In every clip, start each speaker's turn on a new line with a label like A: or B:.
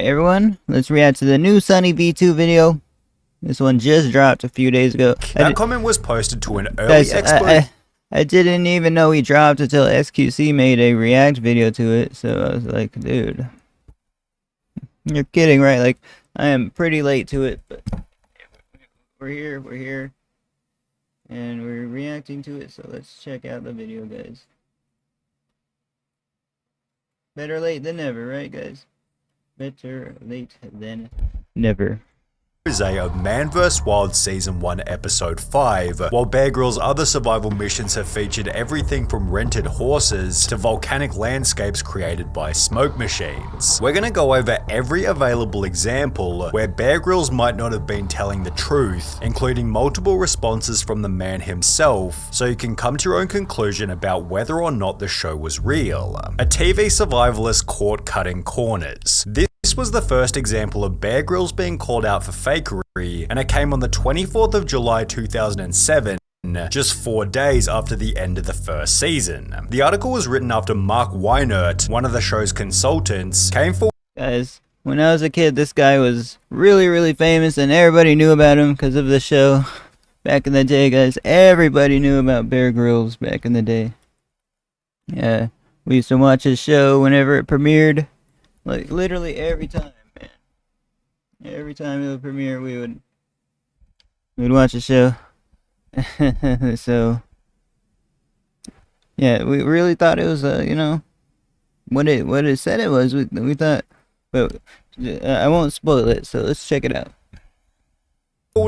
A: Hey everyone, let's react to the new Sunnyv2 video. This one just dropped a few days ago.
B: That comment was posted to an early
A: I didn't even know he dropped until SQC made a react video to it, so I was like, dude, you're kidding, right? Like, I am pretty late to it, but we're here, and we're reacting to it, so let's check out the video, guys. Better late than never, right, guys? Better late than never.
B: of Man vs. Wild Season 1 Episode 5, while Bear Grylls' other survival missions have featured everything from rented horses to volcanic landscapes created by smoke machines. We're gonna go over every available example where Bear Grylls might not have been telling the truth, including multiple responses from the man himself, so you can come to your own conclusion about whether or not the show was real. A TV survivalist caught cutting corners. This was the first example of Bear Grylls being called out for fakery, and it came on the 24th of July 2007, just 4 days after the end of the first season. The article was written after Mark Weinert, one of the show's consultants, came forward.
A: Guys, when I was a kid, this guy was really famous, and everybody knew about him because of the show. Back in the day, guys, everybody knew about Bear Grylls back in the day. Yeah, we used to watch his show whenever it premiered. Like, literally every time, man. Every time it would premiere, we'd watch the show. So, yeah, we really thought it was, you know, what it said it was. We thought, but I won't spoil it, so let's check it out.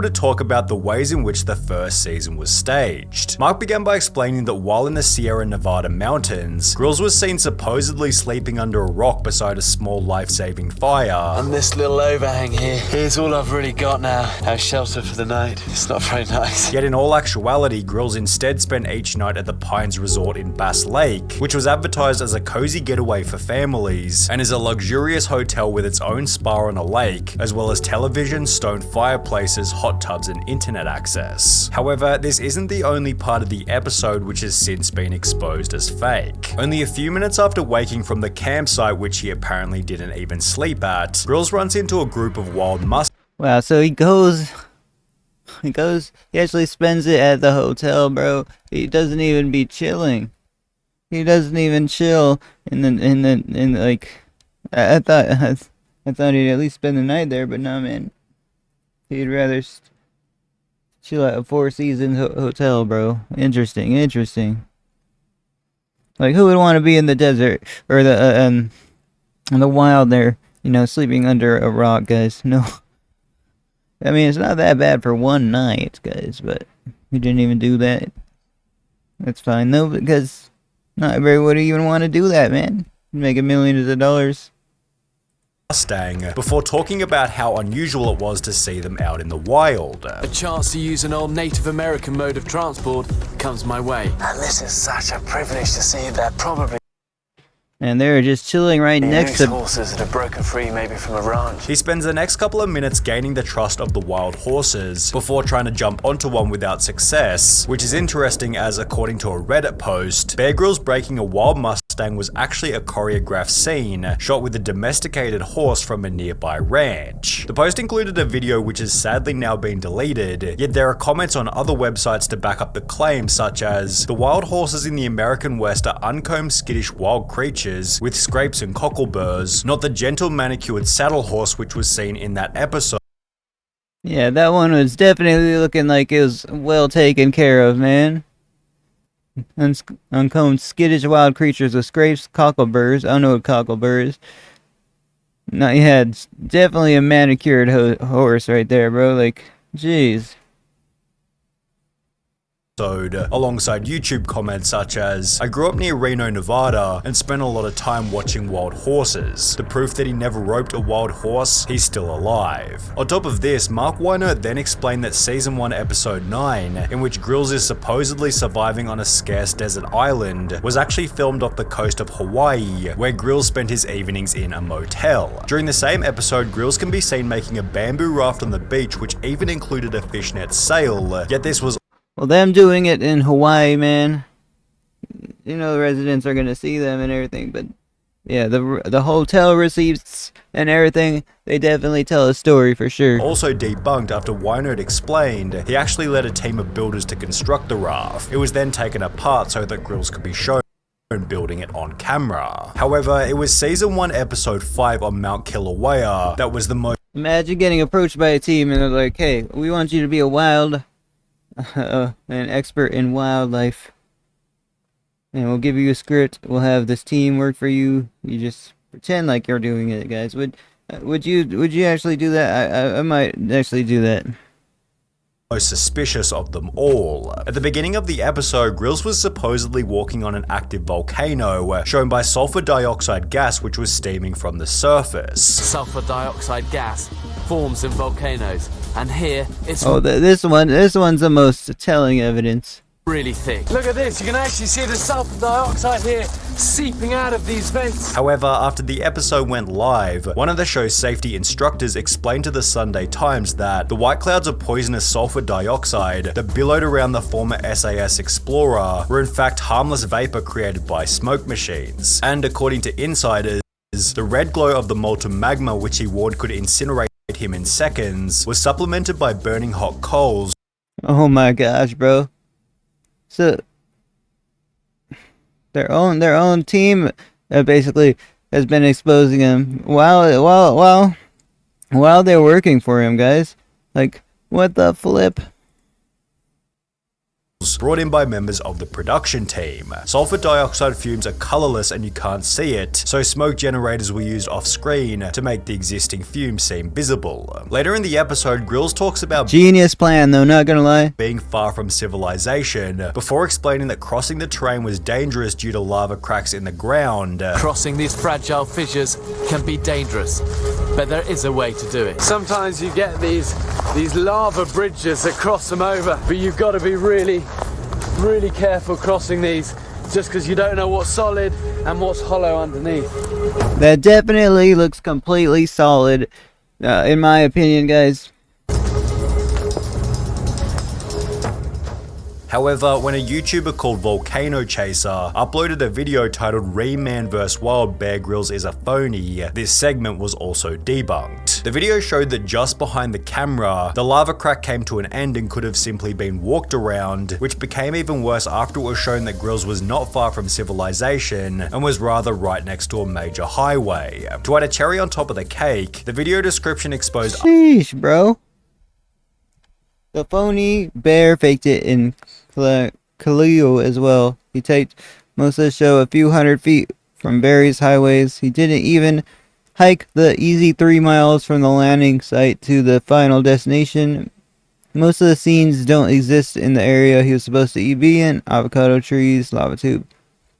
B: To talk about the ways in which the first season was staged. Mark began by explaining that while in the Sierra Nevada mountains, Grylls was seen supposedly sleeping under a rock beside a small life-saving fire.
C: On this little overhang here's all I've really got now. Our shelter for the night. It's not very nice.
B: Yet in all actuality, Grylls instead spent each night at the Pines Resort in Bass Lake, which was advertised as a cozy getaway for families, and is a luxurious hotel with its own spa on a lake, as well as television, stone fireplaces, hot tubs, and internet access. However, this isn't the only part of the episode which has since been exposed as fake. Only a few minutes after waking from the campsite, which he apparently didn't even sleep at, Grylls runs into a group of wild mustangs.
A: Wow, so he actually spends it at the hotel, bro. He doesn't even be chilling. He doesn't even chill in like, I thought he'd at least spend the night there, but no, man. He'd rather chill at a Four Seasons hotel, bro. Interesting. Like, who would want to be in the desert or in the wild there, you know, sleeping under a rock, guys? No. I mean, it's not that bad for one night, guys, but we didn't even do that. That's fine, though, because not everybody would even want to do that, man. Making millions of dollars.
B: Before talking about how unusual it was to see them out in the wild.
D: A chance to use an old Native American mode of transport comes my way.
C: And this is such a privilege to see that probably.
A: And they're just chilling right next to
C: horses that have broken free maybe from a ranch.
B: He spends the next couple of minutes gaining the trust of the wild horses before trying to jump onto one without success, which is interesting as, according to a Reddit post, Bear Grylls breaking a wild Mustang was actually a choreographed scene shot with a domesticated horse from a nearby ranch. The post included a video which has sadly now been deleted, yet there are comments on other websites to back up the claim, such as, the wild horses in the American West are uncombed, skittish wild creatures with scrapes and cockleburs, not the gentle manicured saddle horse which was seen in that episode.
A: Yeah, that one was definitely looking like it was well taken care of, man. Uncombed, skittish wild creatures with scrapes, cockleburs. I don't know what cocklebur is. No, yeah, it's definitely a manicured horse right there, bro. Like, jeez.
B: Alongside YouTube comments such as, I grew up near Reno, Nevada and spent a lot of time watching wild horses. The proof that he never roped a wild horse, he's still alive. On top of this, Mark Weinert then explained that Season 1 Episode 9, in which Grylls is supposedly surviving on a scarce desert island, was actually filmed off the coast of Hawaii, where Grylls spent his evenings in a motel. During the same episode, Grylls can be seen making a bamboo raft on the beach, which even included a fishnet sail, yet this was
A: Well, them doing it in Hawaii, man. You know, the residents are gonna see them and everything, but Yeah, the hotel receipts and everything, they definitely tell a story for sure.
B: Also debunked after Wynerd explained he actually led a team of builders to construct the raft. It was then taken apart so that Grills could be shown building it on camera. However, it was season 1 episode 5 on Mount Kilauea that was the most.
A: Imagine getting approached by a team and they're like, hey, we want you to be an expert in wildlife. And we'll give you a script. We'll have this team work for you. You just pretend like you're doing it, guys. Would you actually do that? I might actually do that.
B: Most suspicious of them all. At the beginning of the episode, Grills was supposedly walking on an active volcano, shown by sulfur dioxide gas which was steaming from the surface.
D: Sulfur dioxide gas forms in volcanoes, and here it's
A: this one's the most telling evidence.
D: really thick. Look at this, you can actually see the sulfur dioxide here seeping out of these vents.
B: However, after the episode went live, one of the show's safety instructors explained to the Sunday Times that the white clouds of poisonous sulfur dioxide that billowed around the former SAS Explorer were in fact harmless vapor created by smoke machines. And according to insiders, the red glow of the molten magma, which he warned could incinerate him in seconds, was supplemented by burning hot coals.
A: Oh my gosh, bro. So their own team basically has been exposing him while they're working for him, guys. Like, what the flip?
B: Brought in by members of the production team. Sulfur dioxide fumes are colorless and you can't see it, so smoke generators were used off screen to make the existing fumes seem visible. Later in the episode, Grills talks about
A: Genius plan though, not gonna lie.
B: Being far from civilization, before explaining that crossing the terrain was dangerous due to lava cracks in the ground.
D: Crossing these fragile fissures can be dangerous, but there is a way to do it. Sometimes you get these lava bridges that cross them over, but you've got to be really careful crossing these, just because you don't know what's solid and what's hollow underneath.
A: That definitely looks completely solid, in my opinion, guys.
B: However, when a YouTuber called Volcano Chaser uploaded a video titled Man vs Wild Bear Grylls is a phony, this segment was also debunked. The video showed that just behind the camera, the lava crack came to an end and could have simply been walked around, which became even worse after it was shown that Grylls was not far from civilization and was rather right next to a major highway. To add a cherry on top of the cake, the video description exposed.
A: Sheesh, bro. The phony bear faked it in Kaleo as well. He taped most of the show a few hundred feet from various highways. He didn't even hike the easy 3 miles from the landing site to the final destination. Most of the scenes don't exist in the area he was supposed to be in. Avocado trees, lava tube,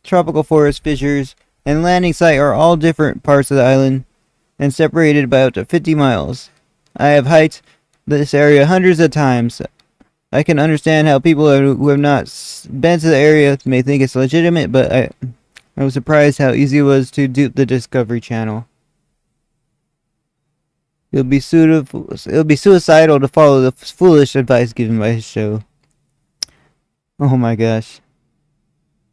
A: tropical forest, fissures, and landing site are all different parts of the island and separated by up to 50 miles. I have hiked this area hundreds of times. I can understand how people who have not been to the area may think it's legitimate, but I was surprised how easy it was to dupe the Discovery Channel. It would be suicidal to follow the foolish advice given by his show. Oh my gosh.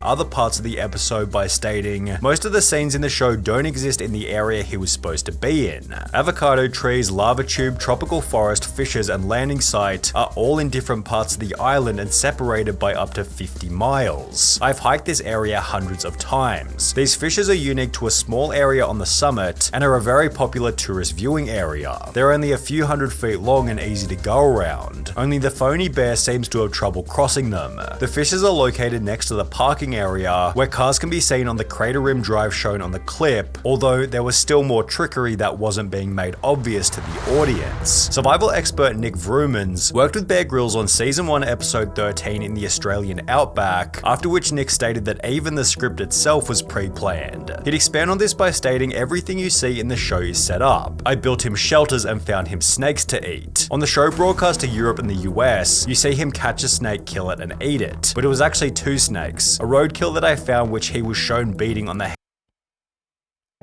B: Other parts of the episode by stating, most of the scenes in the show don't exist in the area he was supposed to be in. Avocado trees, lava tube, tropical forest, fissures, and landing site are all in different parts of the island and separated by up to 50 miles. I've hiked this area hundreds of times. These fissures are unique to a small area on the summit and are a very popular tourist viewing area. They're only a few hundred feet long and easy to go around. Only the phony bear seems to have trouble crossing them. The fissures are located next to the parking area where cars can be seen on the crater rim drive shown on the clip, although there was still more trickery that wasn't being made obvious to the audience. Survival expert Nick Vrumans worked with Bear Grylls on season 1 episode 13 in the Australian outback, after which Nick stated that even the script itself was pre-planned. He'd expand on this by stating everything you see in the show is set up. I built him shelters and found him snakes to eat. On the show broadcast to Europe and the US, you see him catch a snake, kill it, and eat it, but it was actually 2 snakes. A roadkill that I found which he was shown beating on the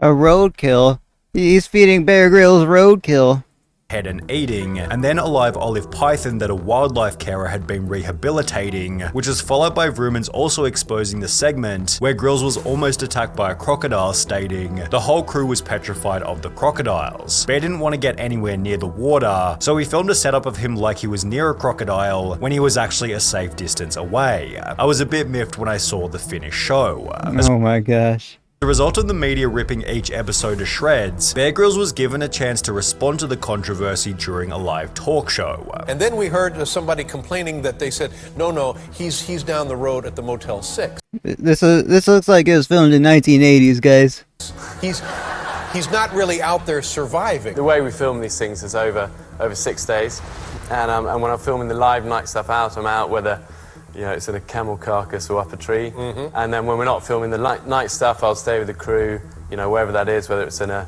A: A roadkill? He's feeding Bear Grylls roadkill.
B: head and eating, and then a live olive python that a wildlife carer had been rehabilitating, which was followed by rumors also exposing the segment where Grills was almost attacked by a crocodile, stating the whole crew was petrified of the crocodiles. Bear didn't want to get anywhere near the water, so he filmed a setup of him like he was near a crocodile when he was actually a safe distance away. I was a bit miffed when I saw the finished show.
A: Oh my gosh.
B: As a result of the media ripping each episode to shreds, Bear Grylls was given a chance to respond to the controversy during a live talk show.
E: And then we heard somebody complaining that they said, no, he's down the road at the Motel 6.
A: This looks like it was filmed in 1980s, guys.
E: He's not really out there surviving.
D: The way we film these things is over 6 days, and when I'm filming the live night stuff out, I'm out whether it's in a camel carcass or up a tree. And then when we're not filming the night stuff, I'll stay with the crew, wherever that is, whether it's in a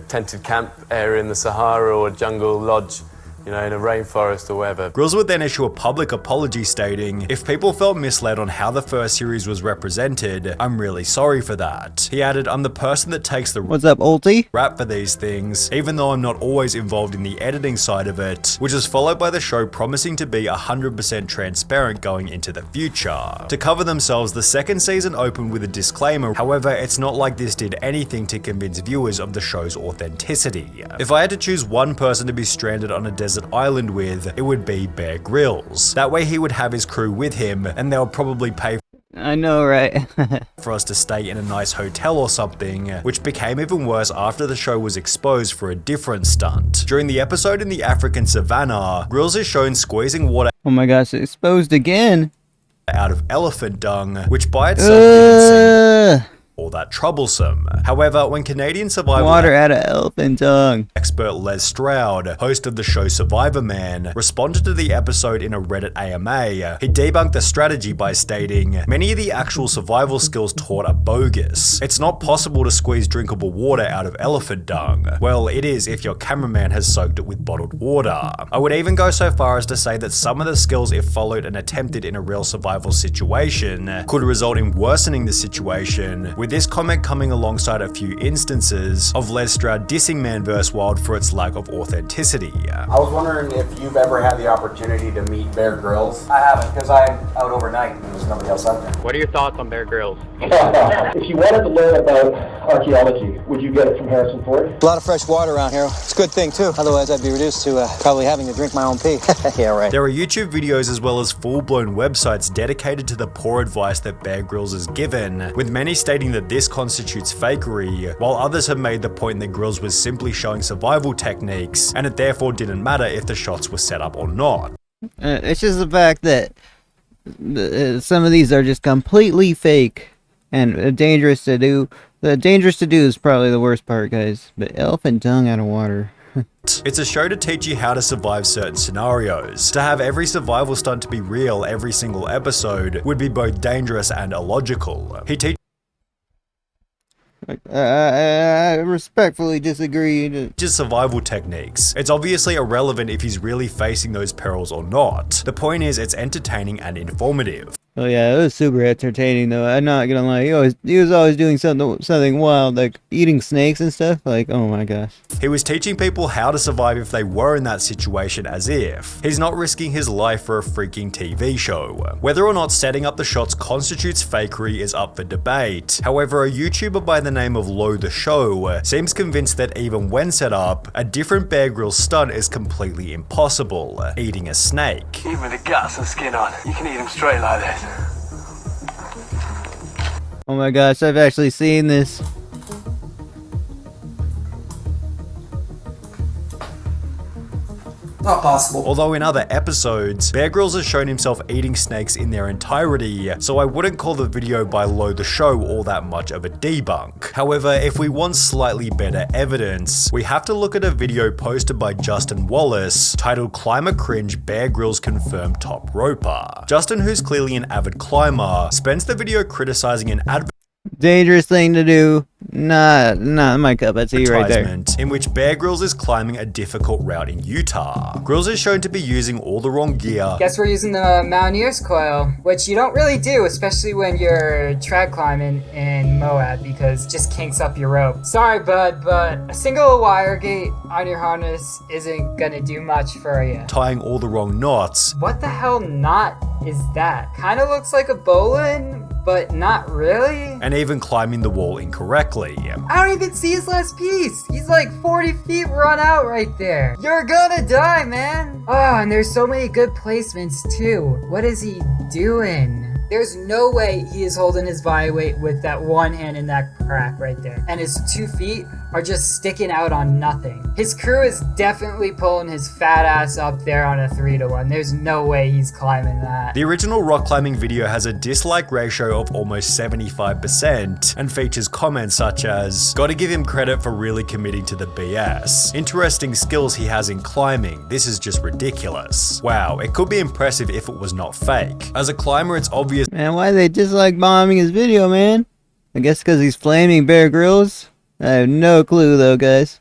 D: tented camp area in the Sahara or a jungle lodge, in a rainforest or wherever.
B: Grylls would then issue a public apology stating, if people felt misled on how the first series was represented, I'm really sorry for that. He added, I'm the person that takes the
A: What's up, Ulti?
B: rap for these things, even though I'm not always involved in the editing side of it, which is followed by the show promising to be 100% transparent going into the future. To cover themselves, the second season opened with a disclaimer, however, it's not like this did anything to convince viewers of the show's authenticity. If I had to choose one person to be stranded on a desert island with, it would be Bear Grylls. That way he would have his crew with him, and they'll probably pay
A: I know, right?
B: for us to stay in a nice hotel or something, which became even worse after the show was exposed for a different stunt. During the episode in the African savannah, Grylls is shown squeezing water
A: Oh my gosh, exposed again.
B: out of elephant dung, which by itself didn't seem all that troublesome. However, when Canadian survival
A: Water out of elephant tongue.
B: expert Les Stroud, host of the show Survivor Man, responded to the episode in a Reddit AMA, he debunked the strategy by stating, many of the actual survival skills taught are bogus. It's not possible to squeeze drinkable water out of elephant dung. Well, it is if your cameraman has soaked it with bottled water. I would even go so far as to say that some of the skills, if followed and attempted in a real survival situation, could result in worsening the situation, with this comment coming alongside a few instances of Les Stroud dissing Man vs. Wild for its lack of authenticity.
F: I was wondering if you've ever had the opportunity to meet Bear Grylls.
G: I haven't, because I'm out overnight and there's nobody else out there.
H: What are your thoughts on Bear Grylls?
I: If you wanted to learn about archaeology, would you get it from Harrison Ford?
G: A lot of fresh water around here. It's a good thing, too. Otherwise, I'd be reduced to probably having to drink my own pee. Yeah, right.
B: There are YouTube videos as well as full-blown websites dedicated to the poor advice that Bear Grylls is given, with many stating that this constitutes fakery, while others have made the point that Grylls was simply showing survival techniques, and it therefore didn't matter if the shots were set up or not.
A: It's just the fact that some of these are just completely fake and dangerous to do. The dangerous to do is probably the worst part, guys. But elephant tongue out of water.
B: It's a show to teach you how to survive certain scenarios. To have every survival stunt to be real every single episode would be both dangerous and illogical. He
A: I respectfully disagree.
B: teaches survival techniques. It's obviously irrelevant if he's really facing those perils or not. The point is, it's entertaining and informative.
A: Oh yeah, it was super entertaining though. I'm not gonna lie. He was always doing something wild, like eating snakes and stuff. Like, oh my gosh.
B: He was teaching people how to survive if they were in that situation, as if he's not risking his life for a freaking TV show. Whether or not setting up the shots constitutes fakery is up for debate. However, a YouTuber by the name of Lo the Show seems convinced that even when set up, a different Bear Grylls stunt is completely impossible, eating a snake.
C: Even with the guts and skin on, you can eat them straight like this.
A: Oh my gosh, I've actually seen this.
F: Not possible.
B: Although in other episodes, Bear Grylls has shown himself eating snakes in their entirety, so I wouldn't call the video by Lo the Show all that much of a debunk. However, if we want slightly better evidence, we have to look at a video posted by Justin Wallace titled "Climber Cringe Bear Grylls Confirmed Top Roper." Justin, who's clearly an avid climber, spends the video criticizing an
A: Dangerous thing to do. not my cup of tea right there.
B: advertisement in which Bear Grylls is climbing a difficult route in Utah. Grylls is shown to be using all the wrong gear.
H: Guess we're using the Mountaineer's coil, which you don't really do, especially when you're trad climbing in Moab, because it just kinks up your rope. Sorry, bud, but a single wire gate on your harness isn't gonna do much for you.
B: Tying all the wrong knots.
H: What the hell knot is that? Kinda looks like a bowline, but not really.
B: And even climbing the wall incorrectly.
H: I don't even see his last piece. He's like 40 feet run out right there. You're gonna die, man. Oh, and there's so many good placements too. What is he doing? There's no way he is holding his body weight with that one hand in that crack right there. And his 2 feet are just sticking out on nothing. His crew is definitely pulling his fat ass up there on a 3-to-1. There's no way he's climbing that.
B: The original rock climbing video has a dislike ratio of almost 75% and features comments such as, "Gotta give him credit for really committing to the BS. Interesting skills he has in climbing. This is just ridiculous. Wow, it could be impressive if it was not fake. As a climber, it's obvious."
A: Man, why they dislike bombing his video, man? I guess because he's flaming Bear Grylls? I have no clue though, guys.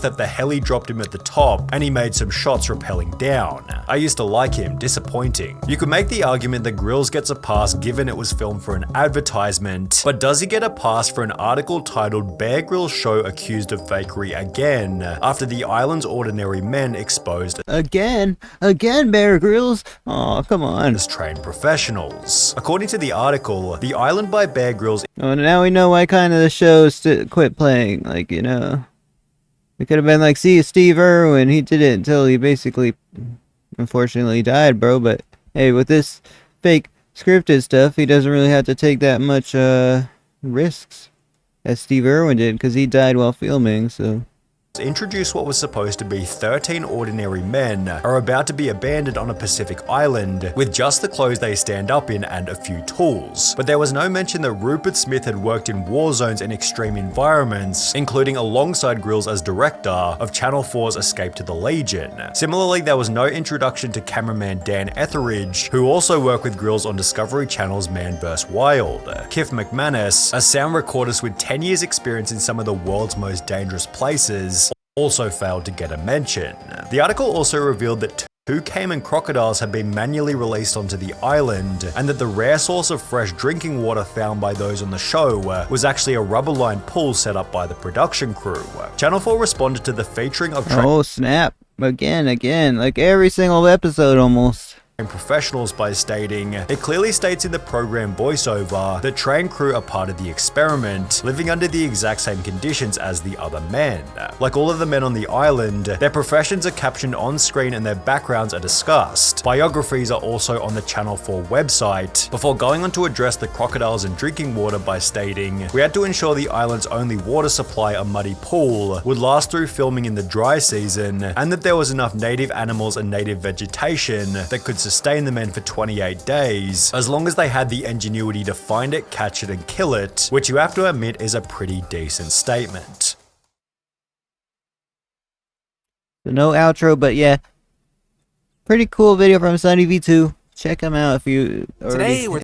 B: That the heli dropped him at the top and he made some shots rappelling down. I used to like him, disappointing. You could make the argument that Grylls gets a pass given it was filmed for an advertisement, but does he get a pass for an article titled "Bear Grylls Show Accused of Fakery Again" after the island's ordinary men exposed
A: Again Bear Grylls? Oh, come on.
B: as trained professionals? According to the article, The Island by Bear Grylls
A: Oh, now we know why kind of the shows quit playing, like, you know. It could have been like, see, Steve Irwin, he did it until he basically, unfortunately, died, bro. But hey, with this fake scripted stuff, he doesn't really have to take that much risks as Steve Irwin did, because he died while filming, so.
B: introduced what was supposed to be 13 ordinary men are about to be abandoned on a Pacific island with just the clothes they stand up in and a few tools. But there was no mention that Rupert Smith had worked in war zones and extreme environments, including alongside Grylls as director of Channel 4's Escape to the Legion. Similarly, there was no introduction to cameraman Dan Etheridge, who also worked with Grylls on Discovery Channel's Man vs. Wild. Kif McManus, a sound recordist with 10 years experience in some of the world's most dangerous places, also failed to get a mention. The article also revealed that 2 caiman crocodiles had been manually released onto the island, and that the rare source of fresh drinking water found by those on the show was actually a rubber-lined pool set up by the production crew. Channel 4 responded to the featuring of
A: Oh, snap. Again, like every single episode almost.
B: professionals by stating, "It clearly states in the program voiceover that trained crew are part of the experiment, living under the exact same conditions as the other men. Like all of the men on the island, their professions are captioned on screen and their backgrounds are discussed. Biographies are also on the Channel 4 website," before going on to address the crocodiles and drinking water by stating, "We had to ensure the island's only water supply, a muddy pool, would last through filming in the dry season, and that there was enough native animals and native vegetation that could sustain the men for 28 days, as long as they had the ingenuity to find it, catch it, and kill it," which you have to admit is a pretty decent statement.
A: So no outro, but yeah. Pretty cool video from Sunnyv2. Check him out if you already...
J: Today we're